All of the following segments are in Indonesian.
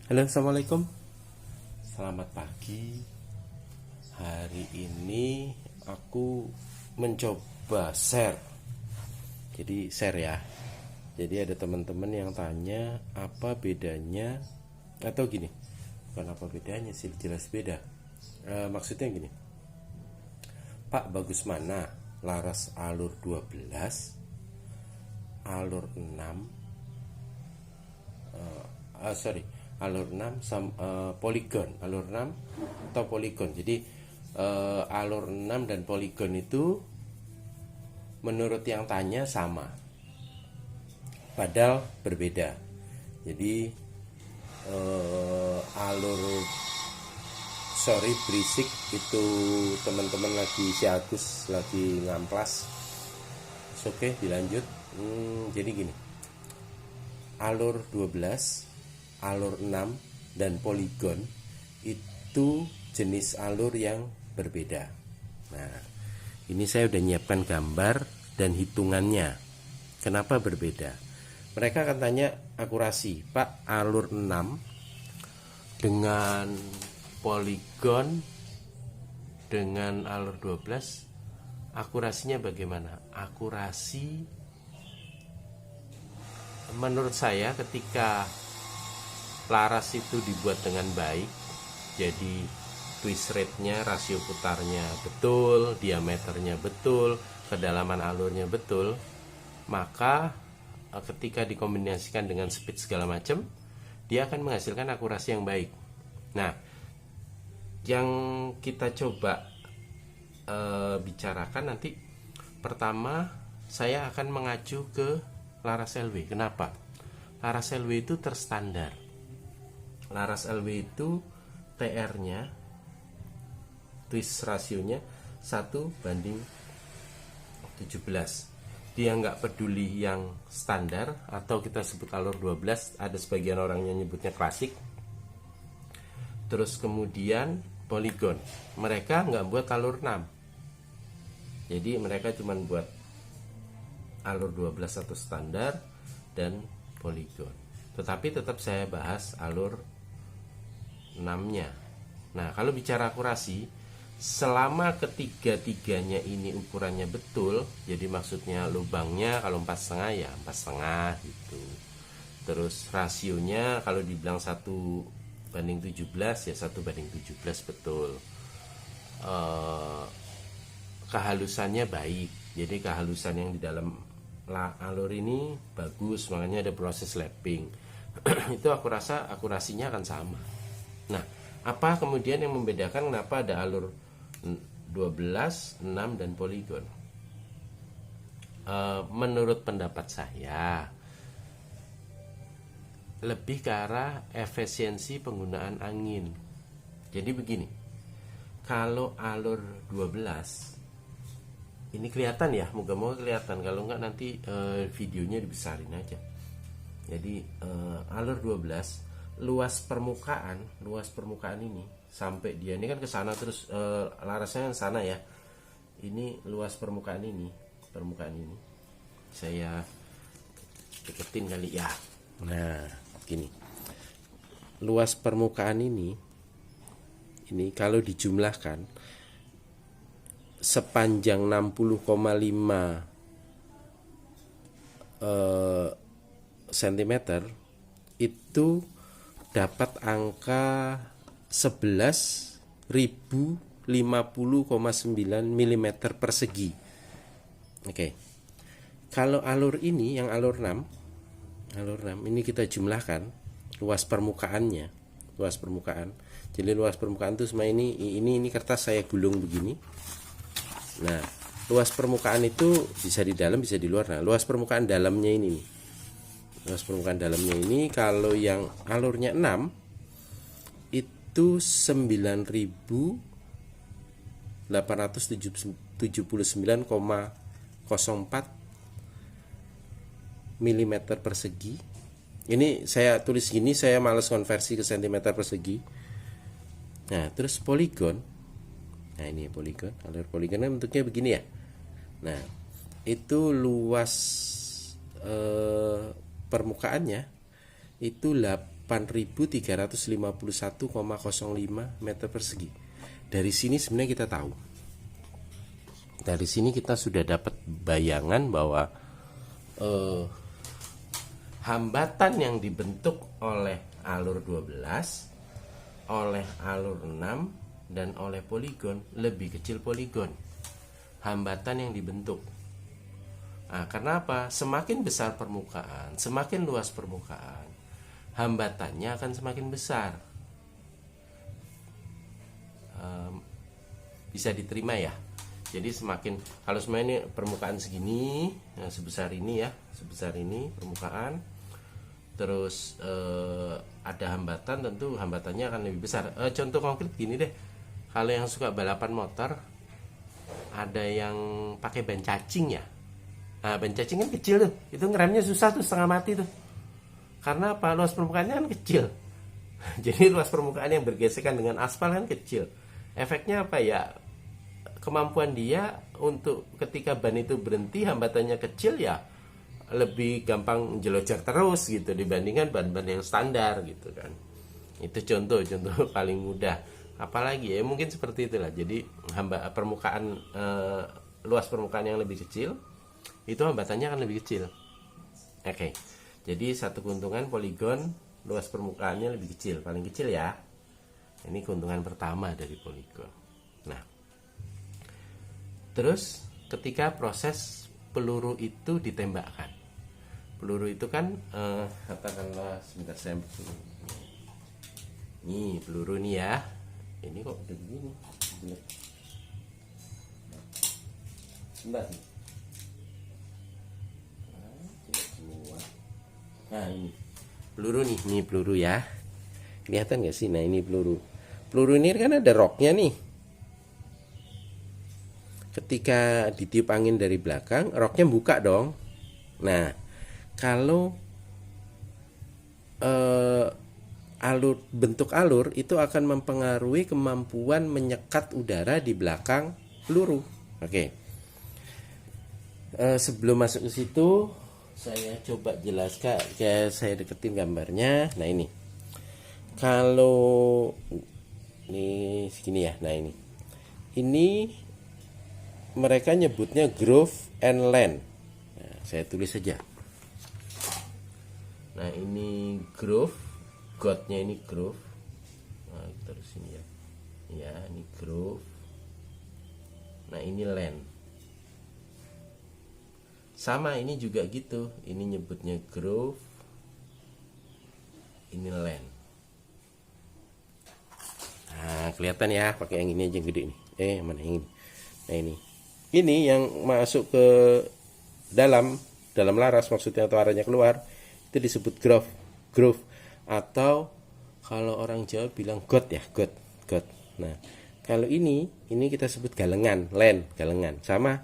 Halo, assalamualaikum. Selamat pagi. Hari ini aku mencoba share. Jadi share ya. Jadi ada teman-teman yang tanya apa bedanya, atau gini, bukan apa bedanya sih, jelas beda. Maksudnya gini, Pak, bagus mana laras alur 12, alur 6, alur 6 poligon, alur 6 atau poligon. Jadi alur 6 dan poligon itu menurut yang tanya sama, padahal berbeda. Jadi alur, sorry berisik, itu teman-teman lagi, si Agus lagi ngamplas. Oke, dilanjut. Jadi gini, alur 12, alur 6 dan poligon itu jenis alur yang berbeda. Nah, ini saya udah nyiapkan gambar dan hitungannya. Kenapa berbeda? Mereka akan tanya akurasi, Pak, alur 6 dengan poligon dengan alur 12 akurasinya bagaimana? Akurasi menurut saya ketika laras itu dibuat dengan baik, jadi twist rate-nya, rasio putarnya betul, diameternya betul, kedalaman alurnya betul, maka ketika dikombinasikan dengan speed segala macam, dia akan menghasilkan akurasi yang baik. Nah, yang kita coba bicarakan nanti, pertama saya akan mengacu ke laras LW. Kenapa? Laras LW itu terstandar. Laras LW itu TR-nya, twist rasionya 1:17. Dia nggak peduli yang standar atau kita sebut alur 12, ada sebagian orang yang nyebutnya klasik. Terus kemudian poligon, mereka nggak buat alur 6. Jadi mereka cuma buat alur 12 atau standar dan poligon. Tetapi tetap saya bahas alur 6-nya. Nah, kalau bicara akurasi, selama ketiga-tiganya ini ukurannya betul, jadi maksudnya lubangnya kalau 4,5 ya 4,5 gitu. Terus rasionya kalau dibilang 1:17 ya 1:17 betul. Kehalusannya baik, jadi kehalusan yang di dalam alur ini bagus, makanya ada proses lapping. Itu aku rasa akurasinya akan sama. Nah, apa kemudian yang membedakan kenapa ada alur 12, 6 dan poligon? Menurut pendapat saya lebih ke arah efisiensi penggunaan angin. Jadi begini, kalau alur 12 ini kelihatan ya, moga-moga kelihatan, kalau enggak nanti videonya dibesarin aja. Jadi alur 12 luas permukaan ini sampai dia ini kan ke sana, terus larasnya yang sana ya. Ini luas permukaan ini saya deketin kali ya. Nah, gini. Luas permukaan ini kalau dijumlahkan sepanjang 60,5 cm itu dapat angka 11.050,9 mm persegi. Oke. Kalau alur ini yang alur 6 ini kita jumlahkan luas permukaan. Jadi luas permukaan itu semua ini kertas saya gulung begini. Nah, luas permukaan itu bisa di dalam bisa di luar. Nah, luas permukaan dalamnya ini nih. Luas permukaan dalamnya ini kalau yang alurnya 6 itu 9.879,04 mm persegi. Ini saya tulis gini, saya males konversi ke cm persegi. Nah, terus poligon. Nah, ini poligon. Alur poligonnya bentuknya begini ya. Nah, itu luas permukaannya itu 8.351,05 meter persegi. Dari sini sebenarnya kita tahu. Dari sini kita sudah dapat bayangan bahwa hambatan yang dibentuk oleh alur 12, oleh alur 6, dan oleh poligon lebih kecil poligon. Hambatan yang dibentuk. Nah, karena apa? Semakin besar permukaan, semakin luas permukaan, hambatannya akan semakin besar. Bisa diterima ya. Jadi semakin, kalau semuanya ini permukaan segini, nah sebesar ini ya, sebesar ini permukaan, terus ada hambatan, tentu hambatannya akan lebih besar. Contoh konkret gini deh, kalau yang suka balapan motor, ada yang pakai ban cacing ya. Nah, ban cacing kan kecil tuh, itu ngeremnya susah tuh, setengah mati tuh. Karena apa? Luas permukaannya kan kecil. Jadi luas permukaan yang bergesekan dengan aspal kan kecil. Efeknya apa ya? Kemampuan dia untuk ketika ban itu berhenti, hambatannya kecil ya, lebih gampang jelocor terus gitu dibandingkan ban-ban yang standar gitu kan. Itu contoh paling mudah. Apalagi ya mungkin seperti itulah. Jadi permukaan luas permukaan yang lebih kecil, itu hambatannya akan lebih kecil. Oke. Jadi satu keuntungan poligon, luas permukaannya lebih kecil, paling kecil ya. Ini keuntungan pertama dari poligon. Nah, terus ketika proses peluru itu ditembakkan, peluru itu kan katakanlah, sebentar saya nih peluru nih ya, ini kok udah begini, sebentar nih. Nah ini peluru nih peluru ya, kelihatan nggak sih? Nah ini peluru ini kan ada roknya nih. Ketika ditiup angin dari belakang, roknya buka dong. Nah, kalau bentuk alur itu akan mempengaruhi kemampuan menyekat udara di belakang peluru. Oke. Sebelum masuk ke situ, saya coba jelaskan, kayak saya deketin gambarnya. Nah ini, kalau ini segini ya. Nah ini mereka nyebutnya groove and land. Nah, saya tulis saja. Nah ini groove, godnya ini groove. Nah terus ini ya, ya ini groove. Nah ini land. Sama ini juga gitu. Ini nyebutnya groove, ini land. Nah kelihatan ya, pakai yang ini aja yang gede nih. Mana yang ini? Nah ini yang masuk ke dalam laras maksudnya, atau arahnya keluar, itu disebut groove atau kalau orang Jawa bilang got ya, got. Nah kalau ini kita sebut galengan, land, galengan. Sama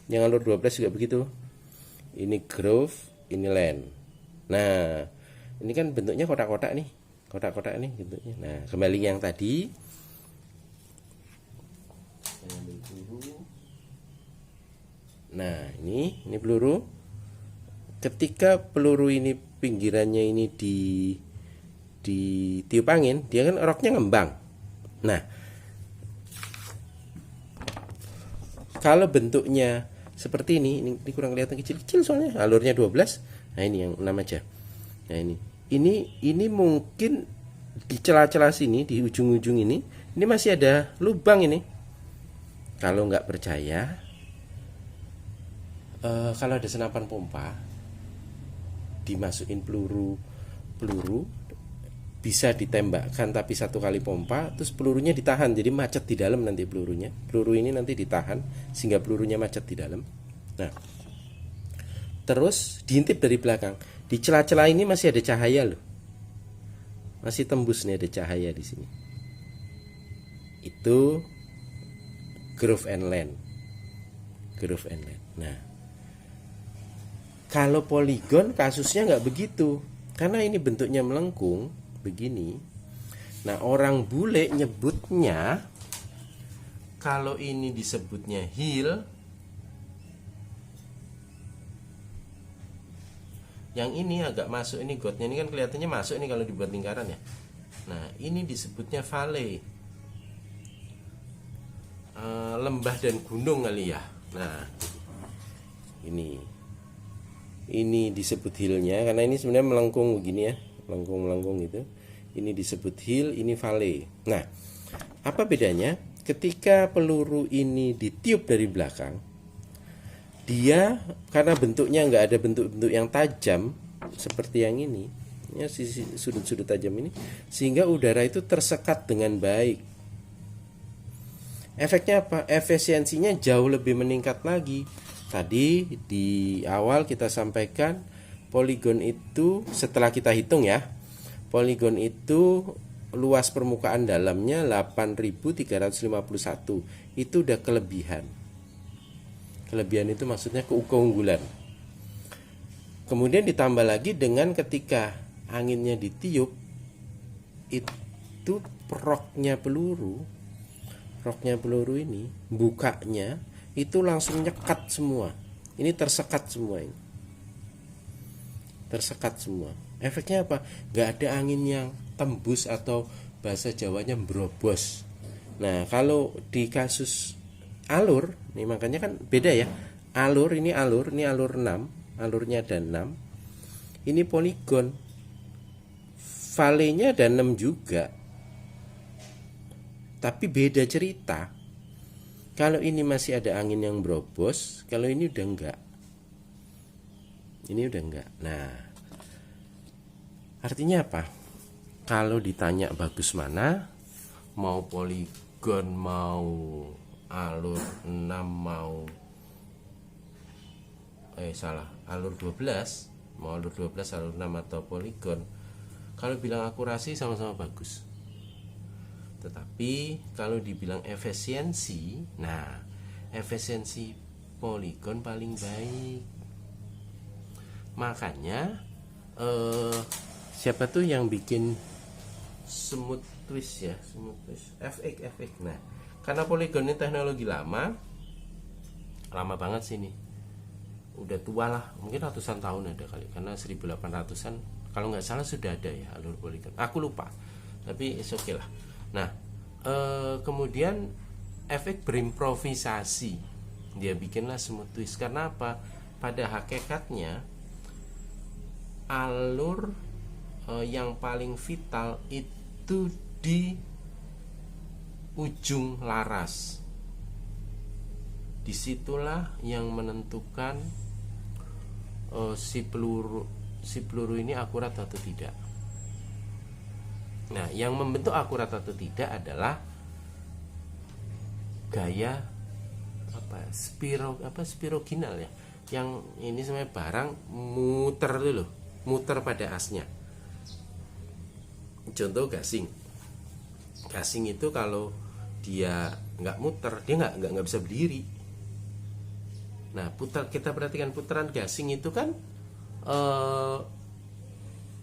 yang alur 12 juga begitu. Ini groove, ini land. Nah ini kan bentuknya kotak-kotak nih, bentuknya. Nah kembali yang tadi, nah ini peluru. Ketika peluru ini pinggirannya ini ditiup angin, dia kan roknya ngembang. Nah kalau bentuknya seperti ini kurang kelihatan, kecil-kecil soalnya alurnya 12. Nah ini yang 6 aja. Nah ini mungkin di celah-celah sini, di ujung-ujung ini masih ada lubang ini. Kalau nggak percaya, kalau ada senapan pompa, dimasukin peluru bisa ditembakkan, tapi satu kali pompa, terus pelurunya ditahan, jadi macet di dalam nanti pelurunya. Peluru ini nanti ditahan sehingga pelurunya macet di dalam. Nah, terus diintip dari belakang. Di celah-celah ini masih ada cahaya loh, masih tembus nih, ada cahaya di sini. Itu groove and land. Nah, kalau poligon kasusnya nggak begitu, karena ini bentuknya melengkung begini. Nah orang bule nyebutnya, kalau ini disebutnya hill, Yang ini agak masuk, ini gotnya ini kan kelihatannya masuk ini kalau dibuat lingkaran ya. Nah ini disebutnya valley, lembah dan gunung kali ya. Nah ini disebut hillnya karena ini sebenarnya melengkung begini ya, melengkung gitu. Ini disebut hill, ini valley. Nah apa bedanya? Ketika peluru ini ditiup dari belakang, dia karena bentuknya nggak ada bentuk-bentuk yang tajam seperti yang ini ya, sisi sudut-sudut tajam ini, sehingga udara itu tersekat dengan baik. Efeknya apa? Efisiensinya jauh lebih meningkat lagi. Tadi di awal kita sampaikan poligon itu setelah kita hitung ya, poligon itu luas permukaan dalamnya 8.351. Itu udah kelebihan. Kelebihan itu maksudnya keunggulan. Kemudian ditambah lagi dengan ketika anginnya ditiup, itu roknya peluru ini bukanya itu langsung nyekat semua. Ini tersekat semua ini. Tersekat semua. Efeknya apa? Gak ada angin yang tembus atau bahasa Jawanya berobos. Nah kalau di kasus alur, nih makanya kan beda ya. Alur, ini alur 6, alurnya ada 6. Ini poligon. Valley-nya ada 6 juga. Tapi beda cerita. Kalau ini masih ada angin yang berobos, kalau ini udah enggak. Ini udah enggak. Nah, artinya apa? Kalau ditanya bagus mana, mau poligon, mau alur 6, mau alur 12, mau alur 12, alur 6 atau poligon, kalau bilang akurasi sama-sama bagus. Tetapi kalau dibilang efisiensi, nah efisiensi poligon paling baik. Makanya siapa tuh yang bikin smooth twist ya, smooth twist, FX. Nah karena poligon ini teknologi lama banget sih ini, udah tua lah, mungkin ratusan tahun ada kali, karena 1800-an kalau nggak salah sudah ada ya alur poligon, aku lupa, tapi oke okay lah. Nah kemudian efek berimprovisasi, dia bikinlah smooth twist. Karena apa? Pada hakikatnya alur yang paling vital itu di ujung laras. Disitulah yang menentukan si peluru ini akurat atau tidak. Nah, yang membentuk akurat atau tidak adalah gaya spiroginal ya. Yang ini sebenarnya barang muter dulu, muter pada asnya. Contoh gasing. Gasing itu kalau dia nggak muter, dia nggak bisa berdiri. Nah, kita perhatikan putaran gasing itu kan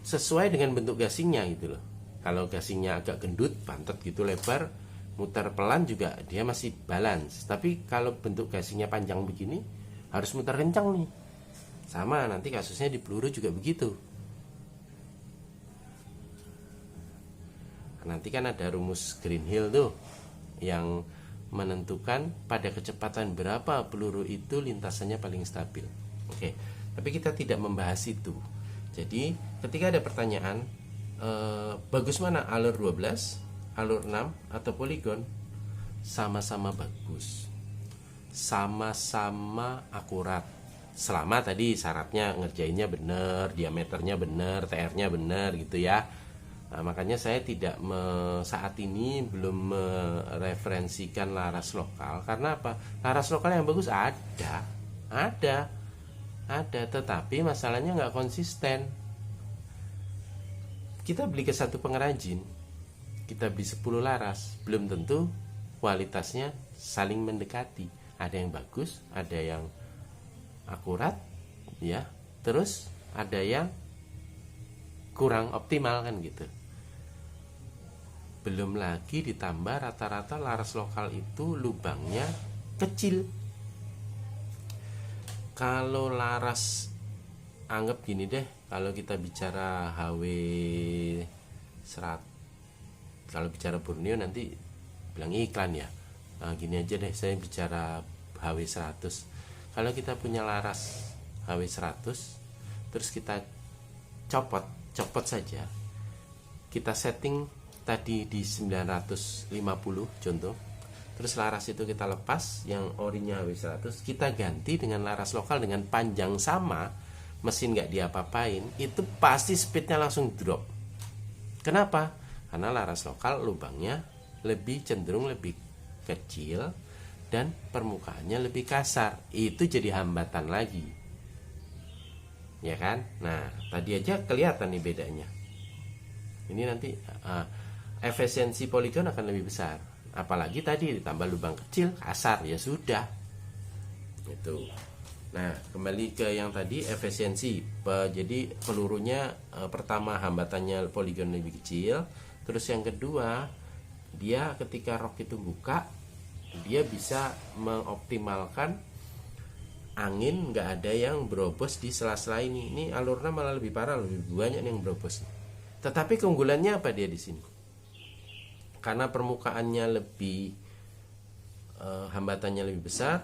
sesuai dengan bentuk gasingnya gitu loh. Kalau gasingnya agak gendut, pantat gitu lebar, muter pelan juga dia masih balance. Tapi kalau bentuk gasingnya panjang begini, harus muter kencang nih. Sama nanti kasusnya di peluru juga begitu. Nanti kan ada rumus Greenhill tuh yang menentukan pada kecepatan berapa peluru itu lintasannya paling stabil. Oke, tapi kita tidak membahas itu. Jadi ketika ada pertanyaan, bagus mana alur 12, alur 6 atau poligon, sama-sama bagus, sama-sama akurat, selama tadi syaratnya ngerjainnya bener, diameternya bener, TR-nya bener gitu ya. Nah, makanya saya tidak saat ini belum mereferensikan laras lokal. Karena apa? Laras lokal yang bagus ada, tetapi masalahnya nggak konsisten. Kita beli ke satu pengrajin, kita beli 10 laras, belum tentu kualitasnya saling mendekati. Ada yang bagus, ada yang akurat, ya. Terus ada yang kurang optimal kan gitu. Belum lagi ditambah rata-rata laras lokal itu lubangnya kecil. Kalau laras, anggap gini deh, Kalau kita bicara HW 100, kalau bicara Borneo nanti bilang iklan ya. Nah, gini aja deh, saya bicara HW 100. Kalau kita punya laras HW 100, terus kita copot saja, kita setting tadi di 950 contoh, terus laras itu kita lepas, yang orinya HW 100 kita ganti dengan laras lokal dengan panjang sama, mesin nggak diapa-apain, itu pasti speednya langsung drop. Kenapa? Karena laras lokal lubangnya lebih cenderung lebih kecil dan permukaannya lebih kasar. Itu jadi hambatan lagi, ya kan? Nah, tadi aja kelihatan nih bedanya. Ini nanti efisiensi poligon akan lebih besar. Apalagi tadi ditambah lubang kecil, kasar, ya sudah. Itu. Nah, kembali ke yang tadi efisiensi. Jadi pelurunya pertama hambatannya poligon lebih kecil. Terus yang kedua, dia ketika rok itu buka, dia bisa mengoptimalkan angin, nggak ada yang berobos di sela-sela ini. Ini alurnya malah lebih parah, lebih banyak yang berobos. Tetapi keunggulannya apa dia di sini? Karena permukaannya lebih hambatannya lebih besar,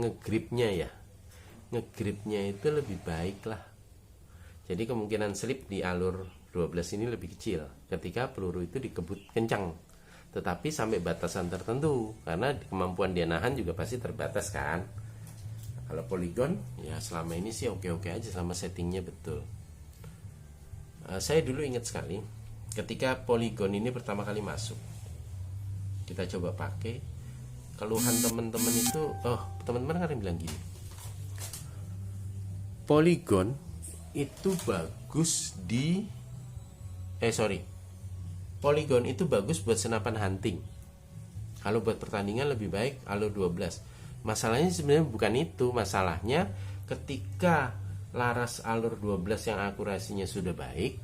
ngegripnya itu lebih baik lah. Jadi kemungkinan slip di alur 12 ini lebih kecil ketika peluru itu dikebut kencang. Tetapi sampai batasan tertentu, karena kemampuan dia nahan juga pasti terbatas kan. Kalau poligon ya selama ini sih oke-oke aja sama settingnya betul. Saya dulu ingat sekali ketika poligon ini pertama kali masuk, kita coba pakai, keluhan teman-teman itu, teman-teman kan bilang gini, poligon itu bagus poligon itu bagus buat senapan hunting. Kalau buat pertandingan lebih baik alur 12. Masalahnya sebenarnya bukan itu, masalahnya ketika laras alur 12 yang akurasinya sudah baik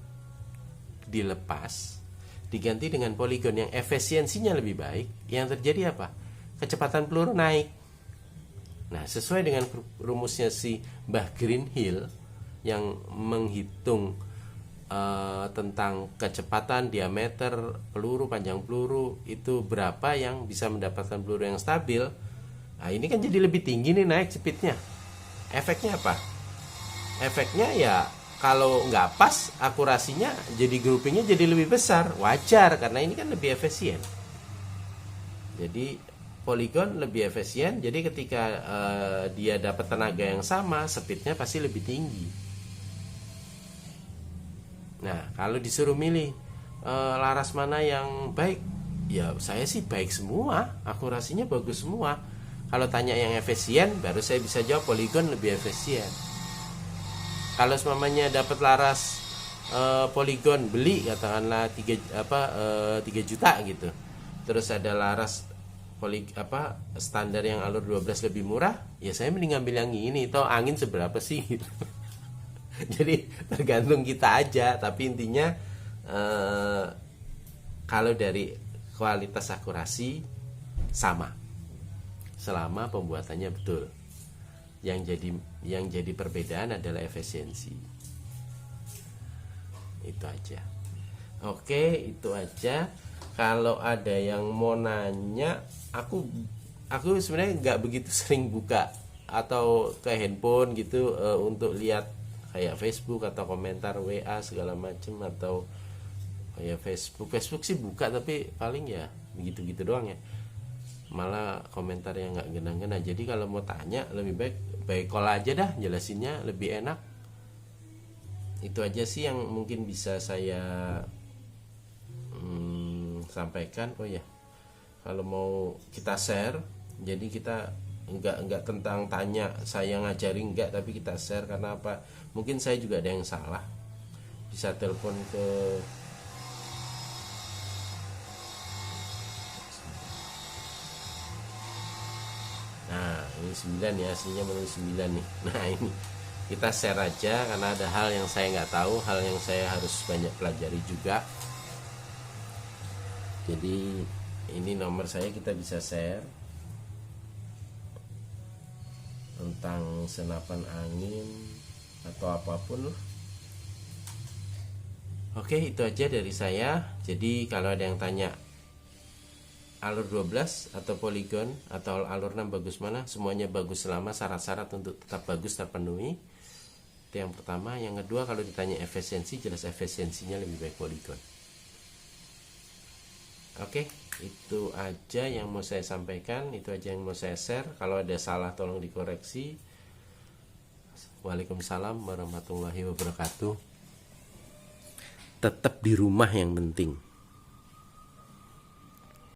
dilepas, diganti dengan poligon yang efisiensinya lebih baik, yang terjadi apa? Kecepatan peluru naik. Nah, sesuai dengan rumusnya si Mbah Greenhill yang menghitung tentang kecepatan, diameter peluru, panjang peluru itu berapa yang bisa mendapatkan peluru yang stabil. Nah, ini kan jadi lebih tinggi nih naik speednya. Efeknya apa? Efeknya ya kalau nggak pas akurasinya, jadi groupingnya jadi lebih besar. Wajar karena ini kan lebih efisien. Jadi poligon lebih efisien. Jadi ketika dia dapat tenaga yang sama, speednya pasti lebih tinggi. Nah, kalau disuruh milih laras mana yang baik, ya saya sih baik semua, akurasinya bagus semua. Kalau tanya yang efisien, baru saya bisa jawab poligon lebih efisien. Kalau semamanya dapat laras poligon, beli katakanlah 3 juta gitu, terus ada laras standar yang alur 12 lebih murah, ya saya mending ambil yang ini. Toh angin seberapa sih gitu. Jadi tergantung kita aja. Tapi intinya kalau dari kualitas akurasi sama, selama pembuatannya betul. Yang jadi perbedaan adalah efisiensi. Itu aja. Oke, itu aja. Kalau ada yang mau nanya, aku sebenarnya nggak begitu sering buka atau ke handphone gitu untuk lihat kayak Facebook atau komentar WA segala macem, atau kayak Facebook sih buka, tapi paling ya begitu-gitu doang ya, malah komentar yang nggak gena-gena. Jadi kalau mau tanya lebih baik call aja dah, jelasinnya lebih enak. Itu aja sih yang mungkin bisa saya sampaikan. Oh ya, kalau mau kita share, jadi kita enggak tentang tanya saya ngajarin enggak, tapi kita share. Karena apa? Mungkin saya juga ada yang salah. Bisa telepon ke ini 9 ya, aslinya menulis 9 nih. Nah, ini kita share aja karena ada hal yang saya nggak tahu, hal yang saya harus banyak pelajari juga. Jadi ini nomor saya, kita bisa share tentang senapan angin atau apapun. Oke, itu aja dari saya. Jadi kalau ada yang tanya alur 12 atau poligon atau alur 6 bagus mana, semuanya bagus selama syarat-syarat untuk tetap bagus terpenuhi. Itu yang pertama. Yang kedua, kalau ditanya efisiensi, jelas efisiensinya lebih baik poligon. Oke, itu aja yang mau saya sampaikan, itu aja yang mau saya share. Kalau ada salah tolong dikoreksi. Waalaikumsalam warahmatullahi wabarakatuh. Tetap di rumah yang penting.